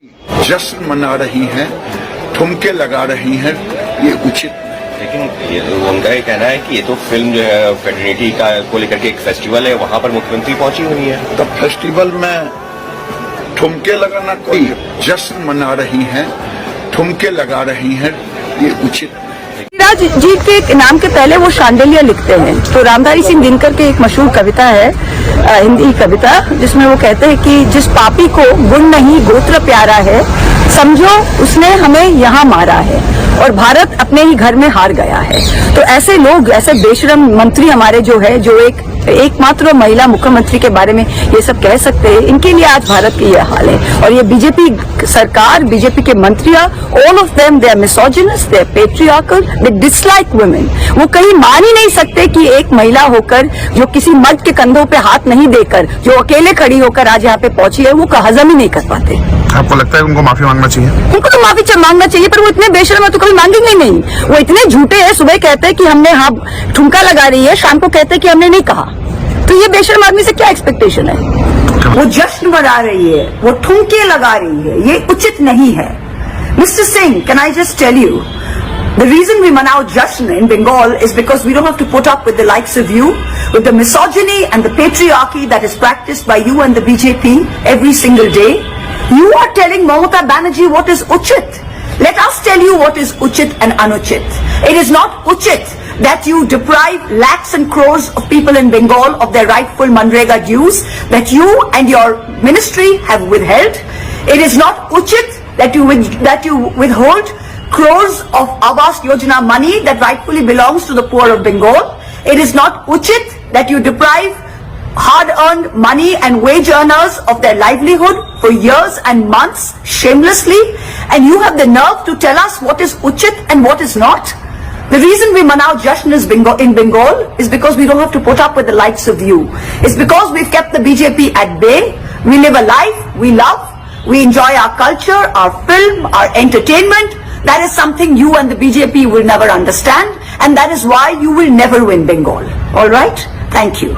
जश्न मना रही हैं, ठुमके लगा रही हैं, ये उचित। लेकिन उनका ये कहना है कि ये तो फिल्म जो है फेडरेनिटी का को लेकर के एक फेस्टिवल है, वहां पर मुख्यमंत्री पहुंची हुई है। तब फेस्टिवल में ठुमके लगाना, कोई जश्न मना रही हैं, ठुमके लगा रही हैं, ये उचित। राज जी के नाम के पहले वो शांडिल्य लिखते हैं। तो रामधारी सिंह दिनकर की एक मशहूर कविता है, हिंदी कविता, जिसमें वो कहते हैं कि जिस पापी को गुण नहीं गोत्र प्यारा है, समझो उसने हमें यहाँ मारा है और भारत अपने ही घर में हार गया है। तो ऐसे लोग, ऐसे बेशरम मंत्री हमारे जो है, जो एकमात्र महिला मुख्यमंत्री के बारे में ये सब कह सकते हैं, इनके लिए आज भारत की यह हाल है। और ये बीजेपी सरकार, बीजेपी के मंत्रियां, all of them, they are misogynist, they are patriarchal, they dislike women. वो कहीं मान ही नहीं सकते कि एक महिला होकर, जो किसी मर्द के कंधों पे हाथ नहीं देकर, जो अकेले खड़ी होकर आज यहाँ पे पहुंची है, वो हजम ही नहीं कर पाते। आपको लगता है उनको माफी मांगना चाहिए? उनको तो माफी मांगना चाहिए, पर वो इतने बेशर्म है तो कभी मांगेंगे नहीं। वो इतने झूठे हैं, सुबह कहते हैं कि हमने हाँ ठुमका लगा रही है, शाम को कहते हैं कि हमने नहीं कहा। तो ये बेशर्म आदमी से क्या एक्सपेक्टेशन है? वो जश्न मना रही है, वो ठुमके लगा रही है, ये उचित नहीं है। Mister Singh, can I just tell you, the reason we manao Jashn in Bengal is because we don't have to put up with the likes of you, with the misogyny and the patriarchy that is practiced by you and the BJP every single day. You are telling Mamata Banerjee what is uchit. Let us tell you what is uchit and anuchit. It is not uchit that you deprive lakhs and crores of people in Bengal of their rightful Manrega dues that you and your ministry have withheld. It is not uchit that you withhold crores of Awas Yojana money that rightfully belongs to the poor of Bengal. It is not uchit that you deprive hard-earned money and wage earners of their livelihood for years and months shamelessly, and you have the nerve to tell us what is uchit and what is not. The reason we manao Jashn in Bengal is because we don't have to put up with the likes of you. It's because we've kept the BJP at bay. We live a life we love. We enjoy our culture, our film, our entertainment. That is something you and the BJP will never understand, and that is why you will never win Bengal. All right? Thank you.